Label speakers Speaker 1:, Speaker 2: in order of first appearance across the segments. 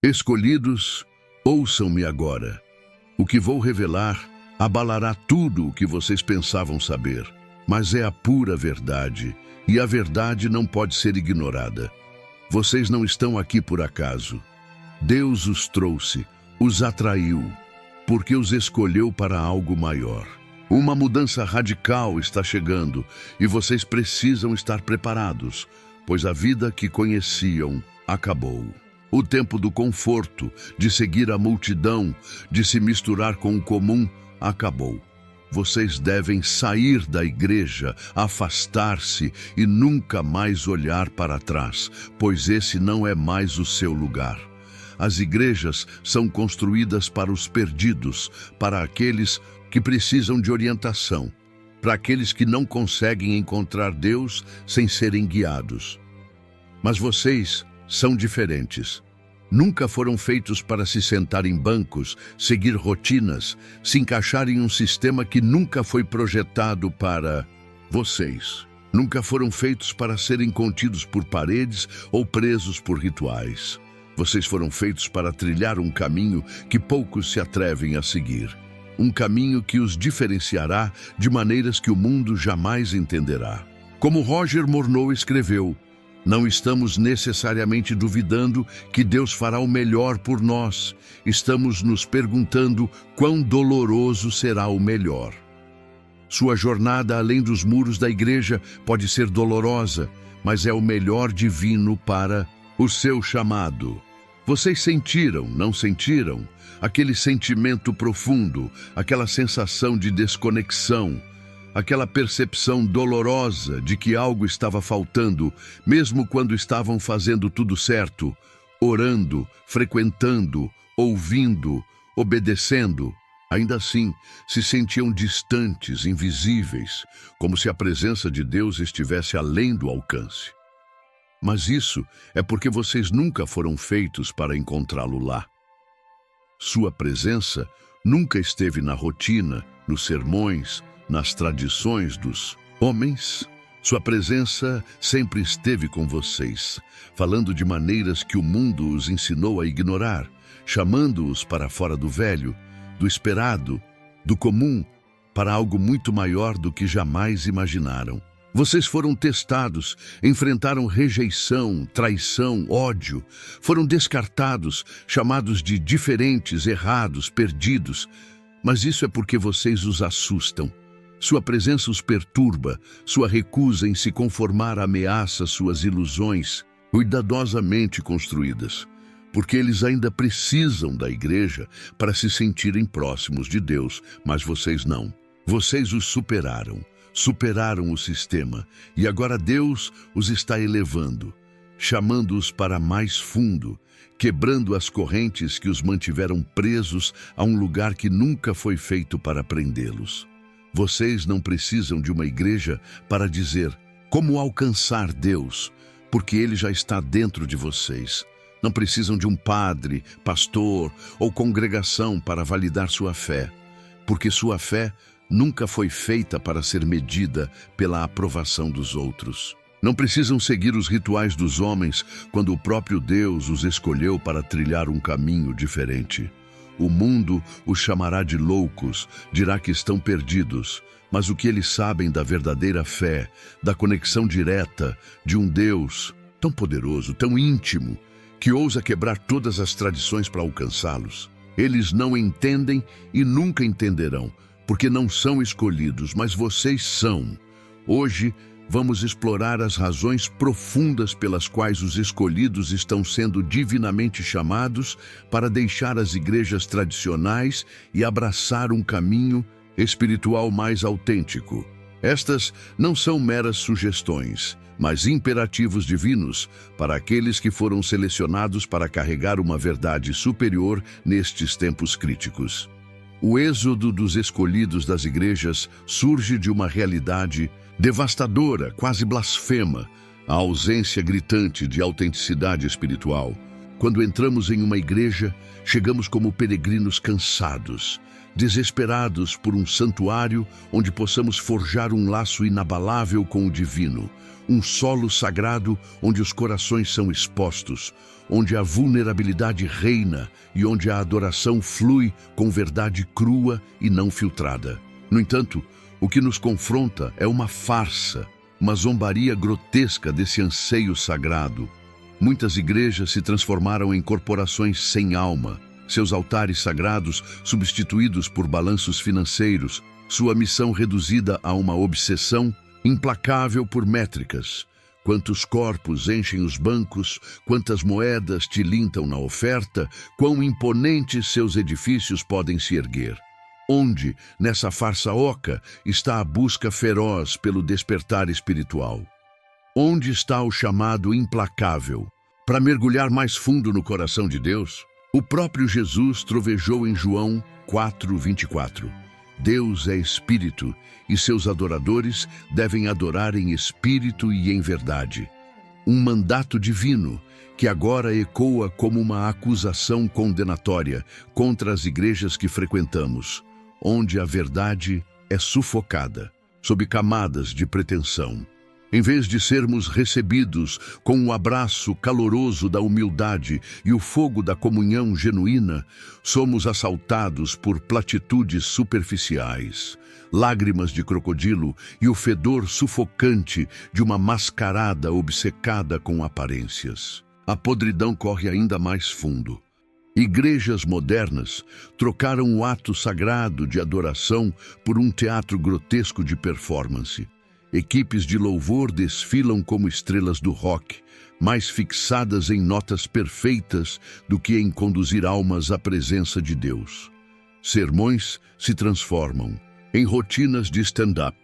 Speaker 1: Escolhidos, ouçam-me agora. O que vou revelar abalará tudo o que vocês pensavam saber, mas é a pura verdade, e a verdade não pode ser ignorada. Vocês não estão aqui por acaso. Deus os trouxe, os atraiu, porque os escolheu para algo maior. Uma mudança radical está chegando e vocês precisam estar preparados, pois a vida que conheciam acabou. O tempo do conforto, de seguir a multidão, de se misturar com o comum, acabou. Vocês devem sair da igreja, afastar-se e nunca mais olhar para trás, pois esse não é mais o seu lugar. As igrejas são construídas para os perdidos, para aqueles que precisam de orientação, para aqueles que não conseguem encontrar Deus sem serem guiados. Mas vocês são diferentes. Nunca foram feitos para se sentar em bancos, seguir rotinas, se encaixar em um sistema que nunca foi projetado para vocês. Nunca foram feitos para serem contidos por paredes ou presos por rituais. Vocês foram feitos para trilhar um caminho que poucos se atrevem a seguir. Um caminho que os diferenciará de maneiras que o mundo jamais entenderá. Como Roger Morneau escreveu, não estamos necessariamente duvidando que Deus fará o melhor por nós. Estamos nos perguntando quão doloroso será o melhor. Sua jornada além dos muros da igreja pode ser dolorosa, mas é o melhor divino para o seu chamado. Vocês sentiram, não sentiram? Aquele sentimento profundo, aquela sensação de desconexão, aquela percepção dolorosa de que algo estava faltando, mesmo quando estavam fazendo tudo certo, orando, frequentando, ouvindo, obedecendo. Ainda assim, se sentiam distantes, invisíveis, como se a presença de Deus estivesse além do alcance. Mas isso é porque vocês nunca foram feitos para encontrá-lo lá. Sua presença nunca esteve na rotina, nos sermões, nas tradições dos homens. Sua presença sempre esteve com vocês, falando de maneiras que o mundo os ensinou a ignorar, chamando-os para fora do velho, do esperado, do comum, para algo muito maior do que jamais imaginaram. Vocês foram testados, enfrentaram rejeição, traição, ódio, foram descartados, chamados de diferentes, errados, perdidos, mas isso é porque vocês os assustam. Sua presença os perturba, sua recusa em se conformar ameaça suas ilusões, cuidadosamente construídas, porque eles ainda precisam da igreja para se sentirem próximos de Deus, mas vocês não. Vocês os superaram o sistema, e agora Deus os está elevando, chamando-os para mais fundo, quebrando as correntes que os mantiveram presos a um lugar que nunca foi feito para prendê-los. Vocês não precisam de uma igreja para dizer como alcançar Deus, porque Ele já está dentro de vocês. Não precisam de um padre, pastor ou congregação para validar sua fé, porque sua fé nunca foi feita para ser medida pela aprovação dos outros. Não precisam seguir os rituais dos homens quando o próprio Deus os escolheu para trilhar um caminho diferente. O mundo os chamará de loucos, dirá que estão perdidos, mas o que eles sabem da verdadeira fé, da conexão direta de um Deus tão poderoso, tão íntimo, que ousa quebrar todas as tradições para alcançá-los. Eles não entendem e nunca entenderão, porque não são escolhidos, mas vocês são. Hoje, vamos explorar as razões profundas pelas quais os escolhidos estão sendo divinamente chamados para deixar as igrejas tradicionais e abraçar um caminho espiritual mais autêntico. Estas não são meras sugestões, mas imperativos divinos para aqueles que foram selecionados para carregar uma verdade superior nestes tempos críticos. O êxodo dos escolhidos das igrejas surge de uma realidade devastadora, quase blasfema, a ausência gritante de autenticidade espiritual. Quando entramos em uma igreja, chegamos como peregrinos cansados, desesperados por um santuário onde possamos forjar um laço inabalável com o divino, um solo sagrado onde os corações são expostos, onde a vulnerabilidade reina e onde a adoração flui com verdade crua e não filtrada. No entanto, o que nos confronta é uma farsa, uma zombaria grotesca desse anseio sagrado. Muitas igrejas se transformaram em corporações sem alma, seus altares sagrados substituídos por balanços financeiros, sua missão reduzida a uma obsessão implacável por métricas. Quantos corpos enchem os bancos, quantas moedas tilintam na oferta, quão imponentes seus edifícios podem se erguer. Onde, nessa farsa oca, está a busca feroz pelo despertar espiritual? Onde está o chamado implacável para mergulhar mais fundo no coração de Deus? O próprio Jesus trovejou em João 4:24. Deus é espírito e seus adoradores devem adorar em espírito e em verdade. Um mandato divino que agora ecoa como uma acusação condenatória contra as igrejas que frequentamos, onde a verdade é sufocada sob camadas de pretensão. Em vez de sermos recebidos com o abraço caloroso da humildade e o fogo da comunhão genuína, somos assaltados por platitudes superficiais, lágrimas de crocodilo e o fedor sufocante de uma mascarada obcecada com aparências. A podridão corre ainda mais fundo. Igrejas modernas trocaram o ato sagrado de adoração por um teatro grotesco de performance. Equipes de louvor desfilam como estrelas do rock, mais fixadas em notas perfeitas do que em conduzir almas à presença de Deus. Sermões se transformam em rotinas de stand-up,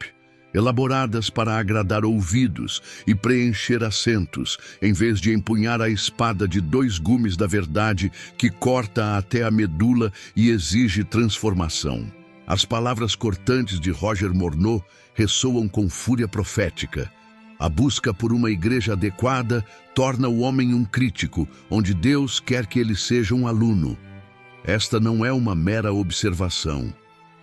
Speaker 1: elaboradas para agradar ouvidos e preencher assentos, em vez de empunhar a espada de 2 gumes da verdade que corta até a medula e exige transformação. As palavras cortantes de Roger Morneau ressoam com fúria profética. A busca por uma igreja adequada torna o homem um crítico, onde Deus quer que ele seja um aluno. Esta não é uma mera observação.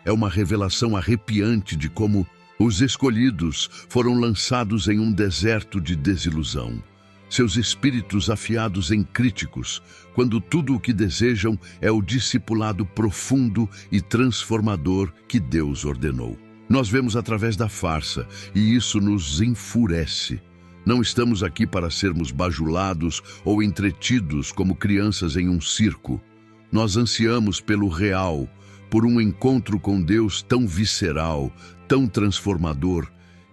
Speaker 1: É uma revelação arrepiante de como os escolhidos foram lançados em um deserto de desilusão. Seus espíritos afiados em críticos, quando tudo o que desejam é o discipulado profundo e transformador que Deus ordenou. Nós vemos através da farsa, e isso nos enfurece. Não estamos aqui para sermos bajulados ou entretidos como crianças em um circo. Nós ansiamos pelo real, por um encontro com Deus tão visceral, tão transformador,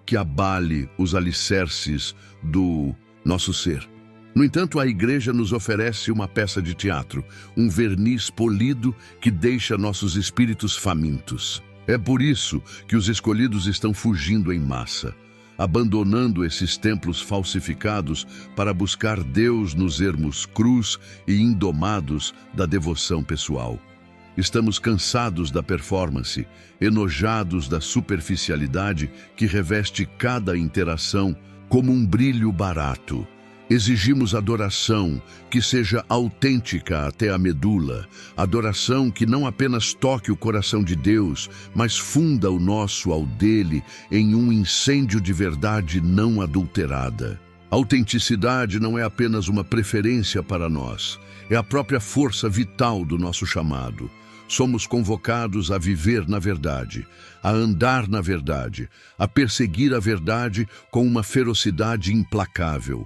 Speaker 1: que abale os alicerces do nosso ser. No entanto, a igreja nos oferece uma peça de teatro, um verniz polido que deixa nossos espíritos famintos. É por isso que os escolhidos estão fugindo em massa, abandonando esses templos falsificados para buscar Deus nos ermos crus e indomados da devoção pessoal. Estamos cansados da performance, enojados da superficialidade que reveste cada interação como um brilho barato. Exigimos adoração que seja autêntica até a medula, adoração que não apenas toque o coração de Deus, mas funda o nosso ao dele em um incêndio de verdade não adulterada. Autenticidade não é apenas uma preferência para nós, é a própria força vital do nosso chamado. Somos convocados a viver na verdade, a andar na verdade, a perseguir a verdade com uma ferocidade implacável.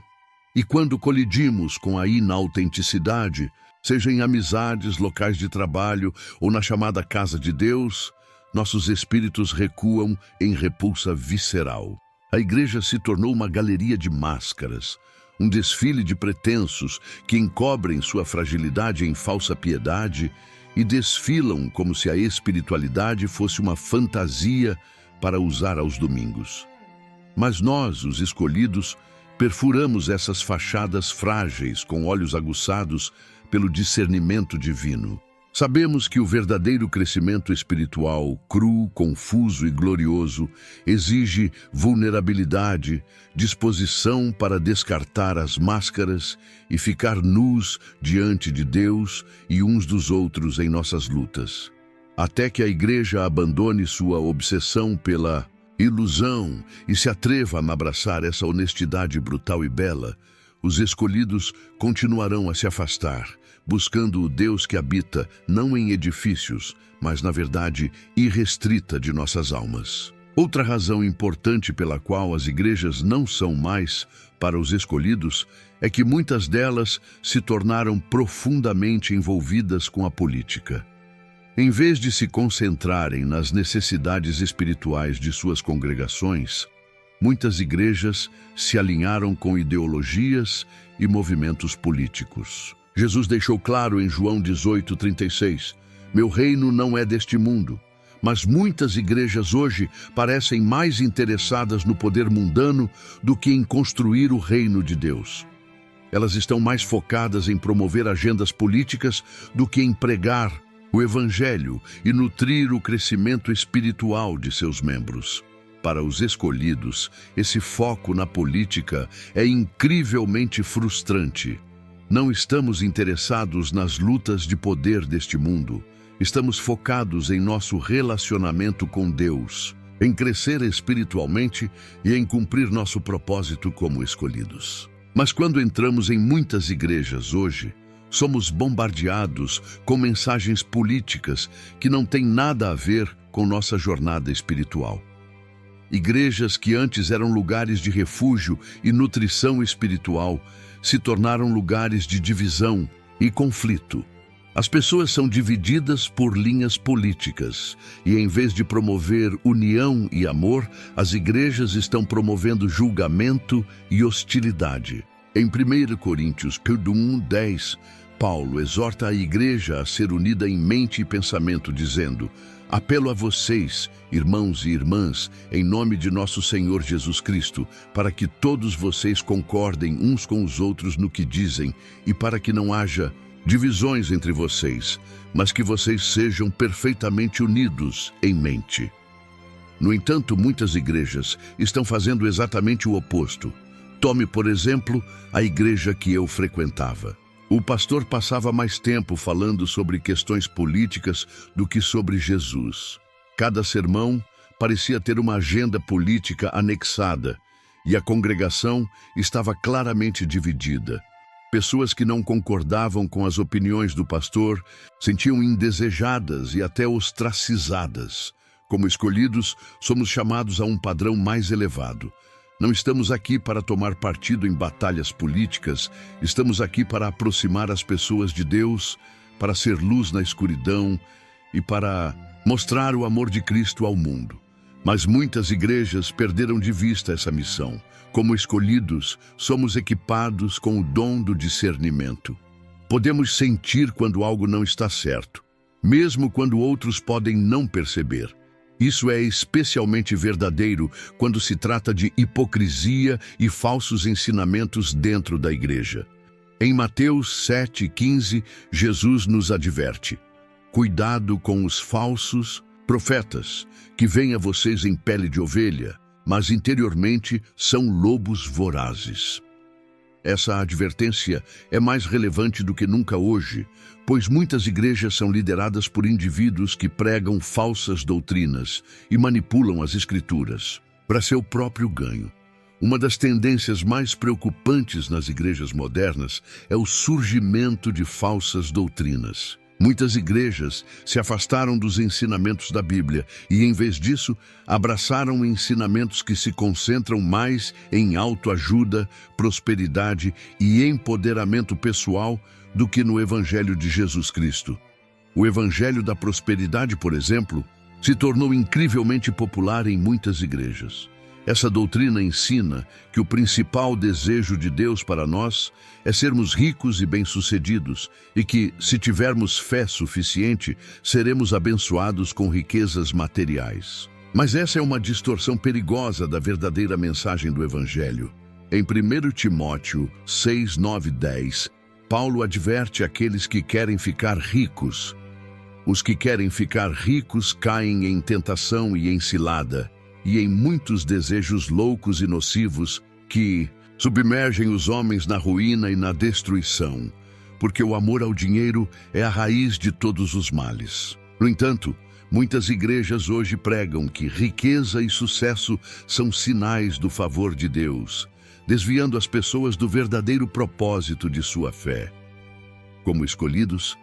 Speaker 1: E quando colidimos com a inautenticidade, seja em amizades, locais de trabalho ou na chamada casa de Deus, nossos espíritos recuam em repulsa visceral. A igreja se tornou uma galeria de máscaras, um desfile de pretensos que encobrem sua fragilidade em falsa piedade e desfilam como se a espiritualidade fosse uma fantasia para usar aos domingos. Mas nós, os escolhidos, perfuramos essas fachadas frágeis com olhos aguçados pelo discernimento divino. Sabemos que o verdadeiro crescimento espiritual, cru, confuso e glorioso, exige vulnerabilidade, disposição para descartar as máscaras e ficar nus diante de Deus e uns dos outros em nossas lutas. Até que a igreja abandone sua obsessão pela ilusão e se atreva a abraçar essa honestidade brutal e bela, os escolhidos continuarão a se afastar, buscando o Deus que habita não em edifícios, mas na verdade irrestrita de nossas almas. Outra razão importante pela qual as igrejas não são mais para os escolhidos é que muitas delas se tornaram profundamente envolvidas com a política. Em vez de se concentrarem nas necessidades espirituais de suas congregações, muitas igrejas se alinharam com ideologias e movimentos políticos. Jesus deixou claro em João 18:36, "Meu reino não é deste mundo." Mas muitas igrejas hoje parecem mais interessadas no poder mundano do que em construir o reino de Deus. Elas estão mais focadas em promover agendas políticas do que em pregar o Evangelho e nutrir o crescimento espiritual de seus membros. Para os escolhidos, esse foco na política é incrivelmente frustrante. Não estamos interessados nas lutas de poder deste mundo. Estamos focados em nosso relacionamento com Deus, em crescer espiritualmente e em cumprir nosso propósito como escolhidos. Mas quando entramos em muitas igrejas hoje, somos bombardeados com mensagens políticas que não têm nada a ver com nossa jornada espiritual. Igrejas que antes eram lugares de refúgio e nutrição espiritual se tornaram lugares de divisão e conflito. As pessoas são divididas por linhas políticas e, em vez de promover união e amor, as igrejas estão promovendo julgamento e hostilidade. Em 1 Coríntios 1:10, Paulo exorta a igreja a ser unida em mente e pensamento, dizendo: "Apelo a vocês, irmãos e irmãs, em nome de nosso Senhor Jesus Cristo, para que todos vocês concordem uns com os outros no que dizem e para que não haja divisões entre vocês, mas que vocês sejam perfeitamente unidos em mente." No entanto, muitas igrejas estão fazendo exatamente o oposto. Tome, por exemplo, a igreja que eu frequentava. O pastor passava mais tempo falando sobre questões políticas do que sobre Jesus. Cada sermão parecia ter uma agenda política anexada, e a congregação estava claramente dividida. Pessoas que não concordavam com as opiniões do pastor sentiam indesejadas e até ostracizadas. Como escolhidos, somos chamados a um padrão mais elevado. Não estamos aqui para tomar partido em batalhas políticas, estamos aqui para aproximar as pessoas de Deus, para ser luz na escuridão e para mostrar o amor de Cristo ao mundo. Mas muitas igrejas perderam de vista essa missão. Como escolhidos, somos equipados com o dom do discernimento. Podemos sentir quando algo não está certo, mesmo quando outros podem não perceber. Isso é especialmente verdadeiro quando se trata de hipocrisia e falsos ensinamentos dentro da igreja. Em Mateus 7:15, Jesus nos adverte: "Cuidado com os falsos profetas, que vêm a vocês em pele de ovelha, mas interiormente são lobos vorazes." Essa advertência é mais relevante do que nunca hoje, pois muitas igrejas são lideradas por indivíduos que pregam falsas doutrinas e manipulam as escrituras para seu próprio ganho. Uma das tendências mais preocupantes nas igrejas modernas é o surgimento de falsas doutrinas. Muitas igrejas se afastaram dos ensinamentos da Bíblia e, em vez disso, abraçaram ensinamentos que se concentram mais em autoajuda, prosperidade e empoderamento pessoal do que no Evangelho de Jesus Cristo. O Evangelho da prosperidade, por exemplo, se tornou incrivelmente popular em muitas igrejas. Essa doutrina ensina que o principal desejo de Deus para nós é sermos ricos e bem-sucedidos e que, se tivermos fé suficiente, seremos abençoados com riquezas materiais. Mas essa é uma distorção perigosa da verdadeira mensagem do Evangelho. Em 1 Timóteo 6, 9 e 10, Paulo adverte aqueles que querem ficar ricos Os que querem ficar ricos caem em tentação e em cilada, e em muitos desejos loucos e nocivos que submergem os homens na ruína e na destruição, porque o amor ao dinheiro é a raiz de todos os males. No entanto, muitas igrejas hoje pregam que riqueza e sucesso são sinais do favor de Deus, desviando as pessoas do verdadeiro propósito de sua fé. Como escolhidos,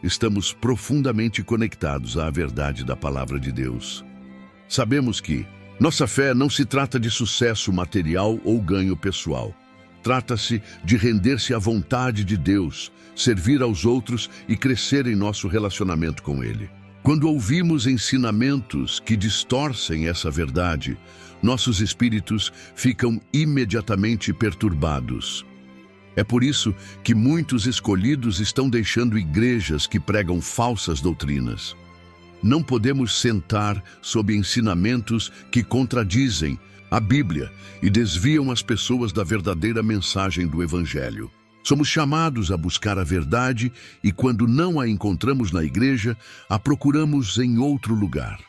Speaker 1: estamos profundamente conectados à verdade da palavra de Deus. Sabemos que nossa fé não se trata de sucesso material ou ganho pessoal. Trata-se de render-se à vontade de Deus, servir aos outros e crescer em nosso relacionamento com Ele. Quando ouvimos ensinamentos que distorcem essa verdade, nossos espíritos ficam imediatamente perturbados. É por isso que muitos escolhidos estão deixando igrejas que pregam falsas doutrinas. Não podemos sentar sob ensinamentos que contradizem a Bíblia e desviam as pessoas da verdadeira mensagem do Evangelho. Somos chamados a buscar a verdade e, quando não a encontramos na igreja, a procuramos em outro lugar.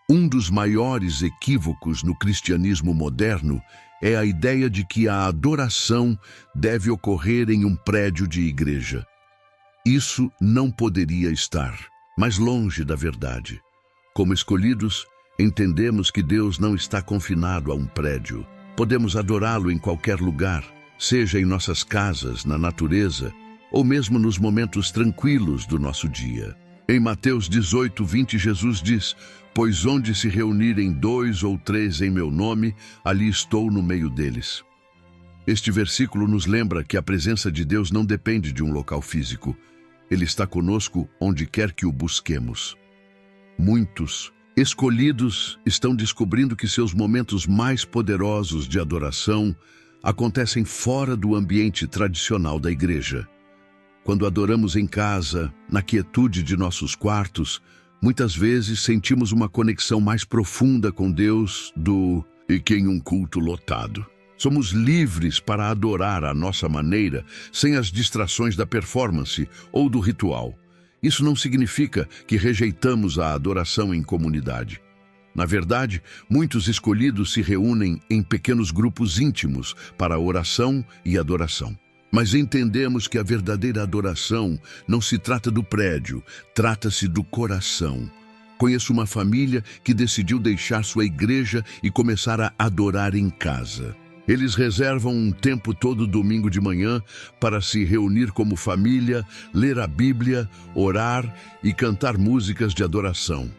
Speaker 1: Um dos maiores equívocos no cristianismo moderno é a ideia de que a adoração deve ocorrer em um prédio de igreja. Isso não poderia estar mais longe da verdade. Como escolhidos, entendemos que Deus não está confinado a um prédio. Podemos adorá-lo em qualquer lugar, seja em nossas casas, na natureza, ou mesmo nos momentos tranquilos do nosso dia. Em Mateus 18:20, Jesus diz: "Pois onde se reunirem 2 ou 3 em meu nome, ali estou no meio deles." Este versículo nos lembra que a presença de Deus não depende de um local físico. Ele está conosco onde quer que o busquemos. Muitos escolhidos estão descobrindo que seus momentos mais poderosos de adoração acontecem fora do ambiente tradicional da igreja. Quando adoramos em casa, na quietude de nossos quartos, muitas vezes sentimos uma conexão mais profunda com Deus do que em um culto lotado. Somos livres para adorar à nossa maneira, sem as distrações da performance ou do ritual. Isso não significa que rejeitamos a adoração em comunidade. Na verdade, muitos escolhidos se reúnem em pequenos grupos íntimos para oração e adoração. Mas entendemos que a verdadeira adoração não se trata do prédio, trata-se do coração. Conheço uma família que decidiu deixar sua igreja e começar a adorar em casa. Eles reservam um tempo todo domingo de manhã para se reunir como família, ler a Bíblia, orar e cantar músicas de adoração.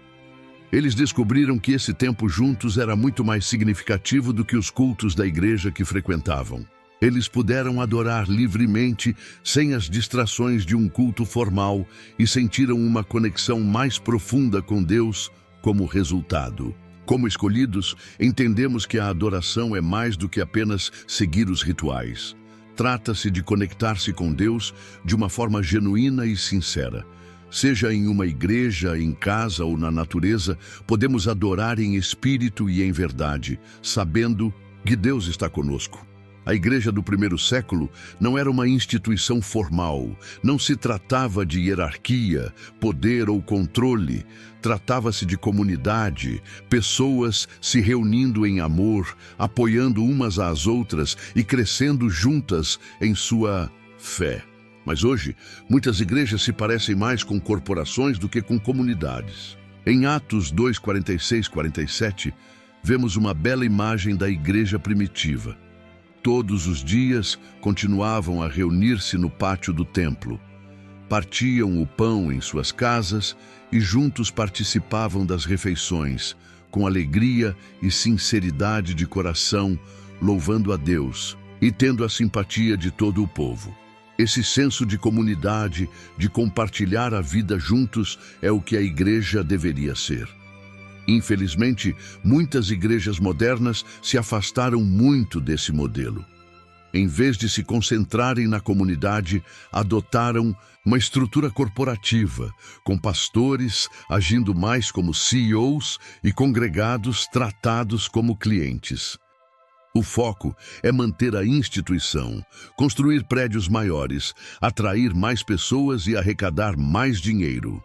Speaker 1: Eles descobriram que esse tempo juntos era muito mais significativo do que os cultos da igreja que frequentavam. Eles puderam adorar livremente, sem as distrações de um culto formal, e sentiram uma conexão mais profunda com Deus como resultado. Como escolhidos, entendemos que a adoração é mais do que apenas seguir os rituais. Trata-se de conectar-se com Deus de uma forma genuína e sincera. Seja em uma igreja, em casa ou na natureza, podemos adorar em espírito e em verdade, sabendo que Deus está conosco. A igreja do primeiro século não era uma instituição formal, não se tratava de hierarquia, poder ou controle. Tratava-se de comunidade, pessoas se reunindo em amor, apoiando umas às outras e crescendo juntas em sua fé. Mas hoje, muitas igrejas se parecem mais com corporações do que com comunidades. Em Atos 2:46-47, vemos uma bela imagem da igreja primitiva. Todos os dias continuavam a reunir-se no pátio do templo. Partiam o pão em suas casas e juntos participavam das refeições, com alegria e sinceridade de coração, louvando a Deus e tendo a simpatia de todo o povo. Esse senso de comunidade, de compartilhar a vida juntos, é o que a igreja deveria ser. Infelizmente, muitas igrejas modernas se afastaram muito desse modelo. Em vez de se concentrarem na comunidade, adotaram uma estrutura corporativa, com pastores agindo mais como CEOs e congregados tratados como clientes. O foco é manter a instituição, construir prédios maiores, atrair mais pessoas e arrecadar mais dinheiro.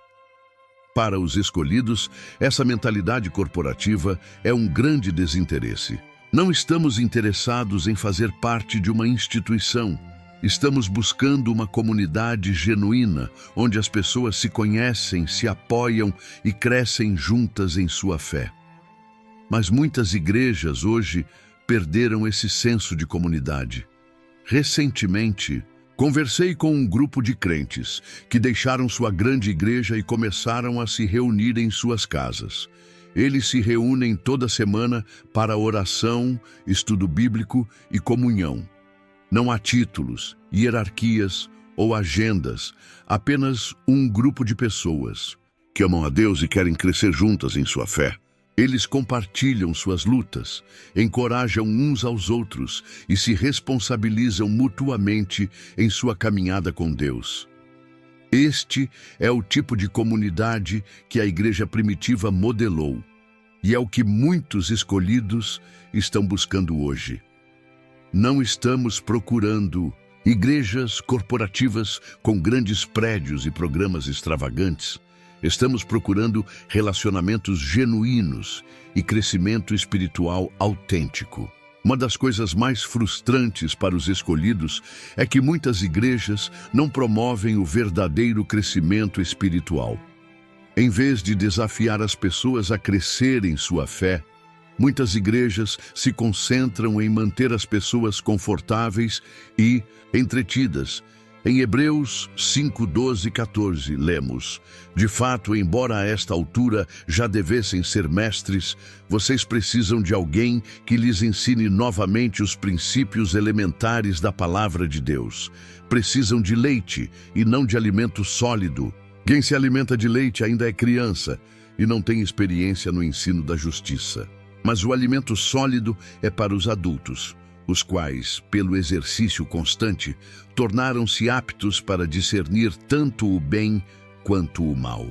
Speaker 1: Para os escolhidos, essa mentalidade corporativa é um grande desinteresse. Não estamos interessados em fazer parte de uma instituição. Estamos buscando uma comunidade genuína, onde as pessoas se conhecem, se apoiam e crescem juntas em sua fé. Mas muitas igrejas hoje perderam esse senso de comunidade. Recentemente, conversei com um grupo de crentes que deixaram sua grande igreja e começaram a se reunir em suas casas. Eles se reúnem toda semana para oração, estudo bíblico e comunhão. Não há títulos, hierarquias ou agendas, apenas um grupo de pessoas que amam a Deus e querem crescer juntas em sua fé. Eles compartilham suas lutas, encorajam uns aos outros e se responsabilizam mutuamente em sua caminhada com Deus. Este é o tipo de comunidade que a igreja primitiva modelou, e é o que muitos escolhidos estão buscando hoje. Não estamos procurando igrejas corporativas com grandes prédios e programas extravagantes. Estamos procurando relacionamentos genuínos e crescimento espiritual autêntico. Uma das coisas mais frustrantes para os escolhidos é que muitas igrejas não promovem o verdadeiro crescimento espiritual. Em vez de desafiar as pessoas a crescer em sua fé, muitas igrejas se concentram em manter as pessoas confortáveis e entretidas. Em Hebreus 5, 12 e 14, lemos: De fato, embora a esta altura já devessem ser mestres, vocês precisam de alguém que lhes ensine novamente os princípios elementares da palavra de Deus. Precisam de leite e não de alimento sólido. Quem se alimenta de leite ainda é criança e não tem experiência no ensino da justiça. Mas o alimento sólido é para os adultos, os quais, pelo exercício constante, tornaram-se aptos para discernir tanto o bem quanto o mal.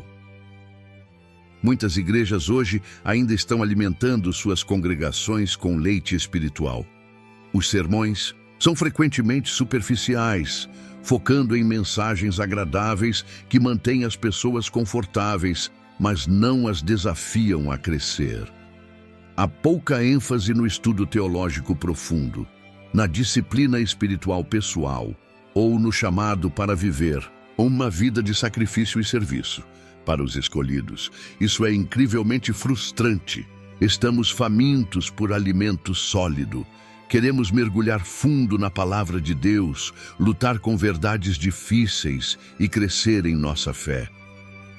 Speaker 1: Muitas igrejas hoje ainda estão alimentando suas congregações com leite espiritual. Os sermões são frequentemente superficiais, focando em mensagens agradáveis que mantêm as pessoas confortáveis, mas não as desafiam a crescer. Há pouca ênfase no estudo teológico profundo, na disciplina espiritual pessoal ou no chamado para viver uma vida de sacrifício e serviço. Para os escolhidos, isso é incrivelmente frustrante. Estamos famintos por alimento sólido. Queremos mergulhar fundo na palavra de Deus, lutar com verdades difíceis e crescer em nossa fé.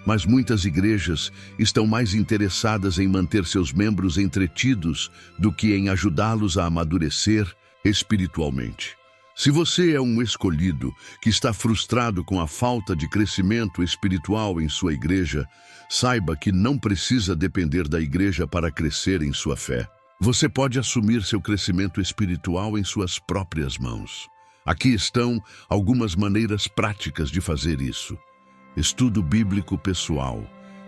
Speaker 1: Mas muitas igrejas estão mais interessadas em manter seus membros entretidos do que em ajudá-los a amadurecer espiritualmente. Se você é um escolhido que está frustrado com a falta de crescimento espiritual em sua igreja, saiba que não precisa depender da igreja para crescer em sua fé. Você pode assumir seu crescimento espiritual em suas próprias mãos. Aqui estão algumas maneiras práticas de fazer isso. Estudo bíblico pessoal.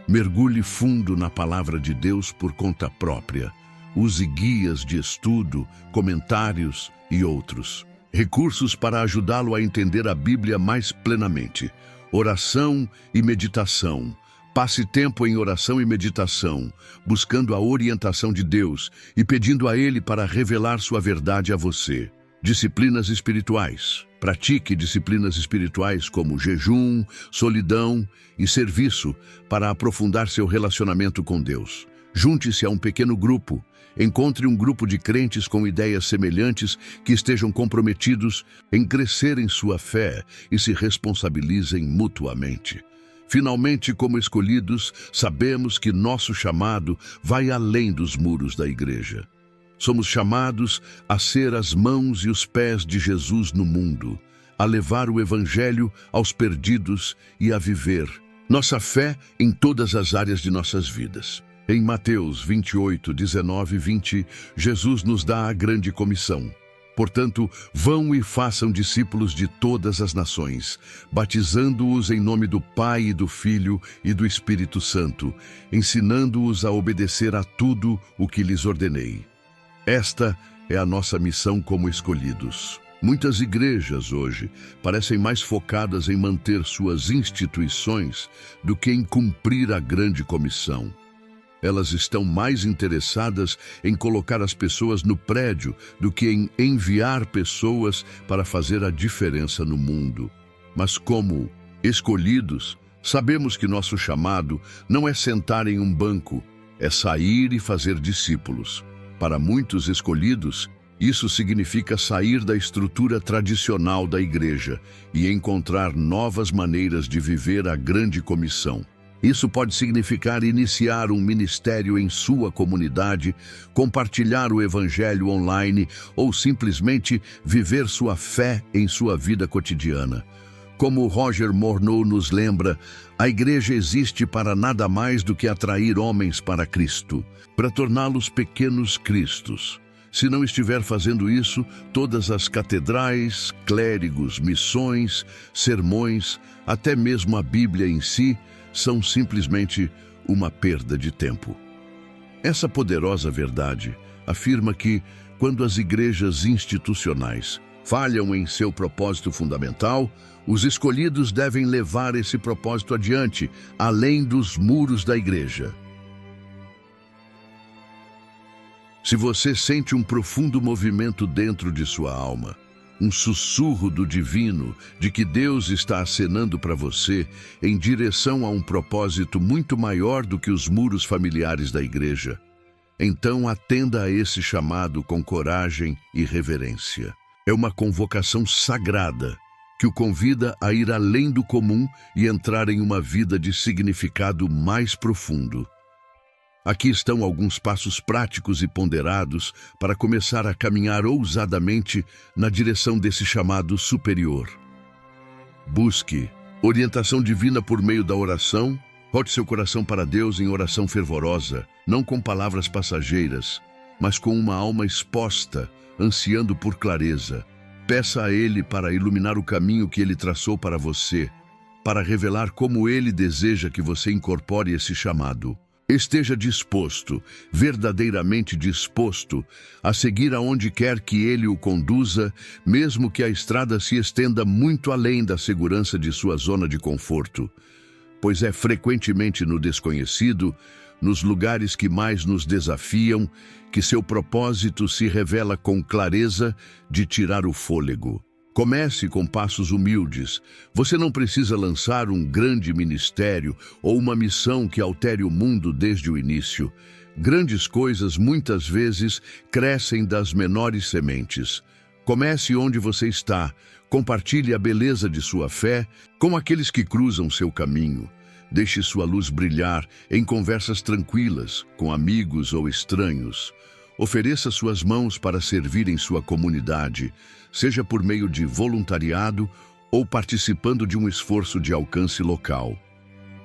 Speaker 1: Mergulhe fundo na palavra de Deus por conta própria. Use guias de estudo, comentários e outros. Recursos para ajudá-lo a entender a Bíblia mais plenamente. Oração e meditação. Passe tempo em oração e meditação, buscando a orientação de Deus e pedindo a Ele para revelar sua verdade a você. Disciplinas espirituais. Pratique disciplinas espirituais como jejum, solidão e serviço para aprofundar seu relacionamento com Deus. Junte-se a um pequeno grupo. Encontre um grupo de crentes com ideias semelhantes que estejam comprometidos em crescer em sua fé e se responsabilizem mutuamente. Finalmente, como escolhidos, sabemos que nosso chamado vai além dos muros da igreja. Somos chamados a ser as mãos e os pés de Jesus no mundo, a levar o Evangelho aos perdidos e a viver nossa fé em todas as áreas de nossas vidas. Em Mateus 28, 19 e 20, Jesus nos dá a grande comissão. Portanto, vão e façam discípulos de todas as nações, batizando-os em nome do Pai e do Filho e do Espírito Santo, ensinando-os a obedecer a tudo o que lhes ordenei. Esta é a nossa missão como escolhidos. Muitas igrejas hoje parecem mais focadas em manter suas instituições do que em cumprir a grande comissão. Elas estão mais interessadas em colocar as pessoas no prédio do que em enviar pessoas para fazer a diferença no mundo. Mas como escolhidos, sabemos que nosso chamado não é sentar em um banco, é sair e fazer discípulos. Para muitos escolhidos, isso significa sair da estrutura tradicional da igreja e encontrar novas maneiras de viver a grande comissão. Isso pode significar iniciar um ministério em sua comunidade, compartilhar o evangelho online ou simplesmente viver sua fé em sua vida cotidiana. Como Roger Morneau nos lembra, a igreja existe para nada mais do que atrair homens para Cristo, para torná-los pequenos cristos. Se não estiver fazendo isso, todas as catedrais, clérigos, missões, sermões, até mesmo a Bíblia em si, são simplesmente uma perda de tempo. Essa poderosa verdade afirma que, quando as igrejas institucionais falham em seu propósito fundamental, os escolhidos devem levar esse propósito adiante, além dos muros da igreja. Se você sente um profundo movimento dentro de sua alma, um sussurro do divino de que Deus está acenando para você em direção a um propósito muito maior do que os muros familiares da igreja, então atenda a esse chamado com coragem e reverência. É uma convocação sagrada que o convida a ir além do comum e entrar em uma vida de significado mais profundo. Aqui estão alguns passos práticos e ponderados para começar a caminhar ousadamente na direção desse chamado superior. Busque orientação divina por meio da oração. Volte seu coração para Deus em oração fervorosa, não com palavras passageiras, mas com uma alma exposta, ansiando por clareza. Peça a Ele para iluminar o caminho que Ele traçou para você, para revelar como Ele deseja que você incorpore esse chamado. Esteja disposto, verdadeiramente disposto, a seguir aonde quer que Ele o conduza, mesmo que a estrada se estenda muito além da segurança de sua zona de conforto, pois é frequentemente no desconhecido, nos lugares que mais nos desafiam, que seu propósito se revela com clareza de tirar o fôlego. Comece com passos humildes. Você não precisa lançar um grande ministério ou uma missão que altere o mundo desde o início. Grandes coisas muitas vezes crescem das menores sementes. Comece onde você está. Compartilhe a beleza de sua fé com aqueles que cruzam seu caminho. Deixe sua luz brilhar em conversas tranquilas, com amigos ou estranhos. Ofereça suas mãos para servir em sua comunidade, seja por meio de voluntariado ou participando de um esforço de alcance local.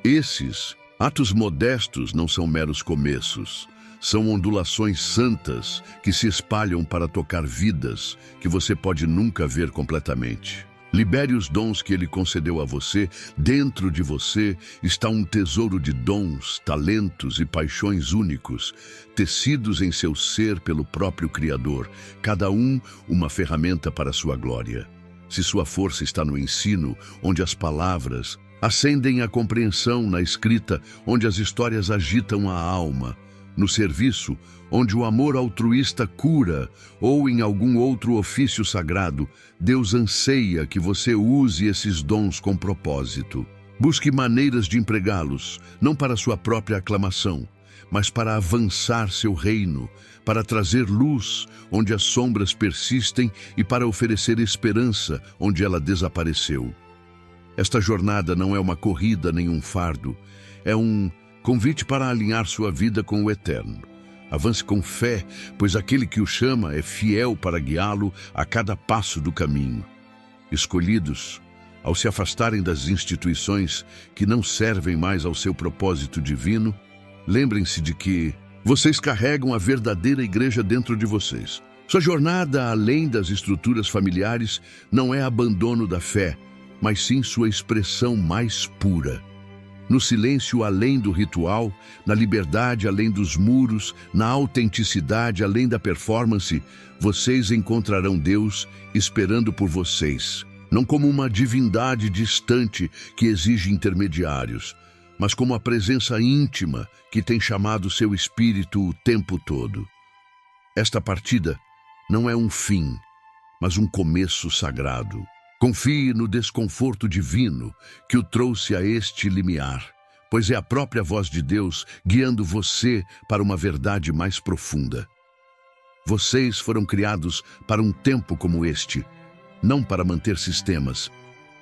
Speaker 1: Esses atos modestos não são meros começos, são ondulações santas que se espalham para tocar vidas que você pode nunca ver completamente. Libere os dons que Ele concedeu a você. Dentro de você está um tesouro de dons, talentos e paixões únicos, tecidos em seu ser pelo próprio Criador, cada um uma ferramenta para a sua glória. Se sua força está no ensino, onde as palavras acendem a compreensão, na escrita, onde as histórias agitam a alma, no serviço, onde o amor altruísta cura, ou em algum outro ofício sagrado, Deus anseia que você use esses dons com propósito. Busque maneiras de empregá-los, não para sua própria aclamação, mas para avançar seu reino, para trazer luz onde as sombras persistem e para oferecer esperança onde ela desapareceu. Esta jornada não é uma corrida nem um fardo, é um convite para alinhar sua vida com o eterno. Avance com fé, pois aquele que o chama é fiel para guiá-lo a cada passo do caminho. Escolhidos, ao se afastarem das instituições que não servem mais ao seu propósito divino, lembrem-se de que vocês carregam a verdadeira igreja dentro de vocês. Sua jornada além das estruturas familiares não é abandono da fé, mas sim sua expressão mais pura. No silêncio além do ritual, na liberdade além dos muros, na autenticidade além da performance, vocês encontrarão Deus esperando por vocês. Não como uma divindade distante que exige intermediários, mas como a presença íntima que tem chamado seu espírito o tempo todo. Esta partida não é um fim, mas um começo sagrado. Confie no desconforto divino que o trouxe a este limiar, pois é a própria voz de Deus guiando você para uma verdade mais profunda. Vocês foram criados para um tempo como este, não para manter sistemas,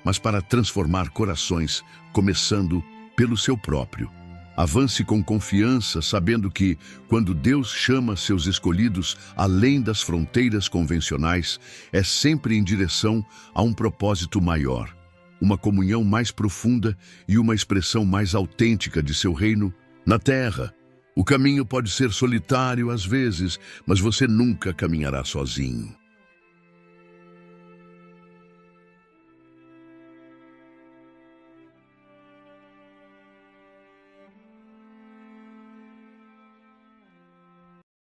Speaker 1: mas para transformar corações, começando pelo seu próprio. Avance com confiança, sabendo que, quando Deus chama seus escolhidos além das fronteiras convencionais, é sempre em direção a um propósito maior, uma comunhão mais profunda e uma expressão mais autêntica de seu reino na Terra. O caminho pode ser solitário às vezes, mas você nunca caminhará sozinho.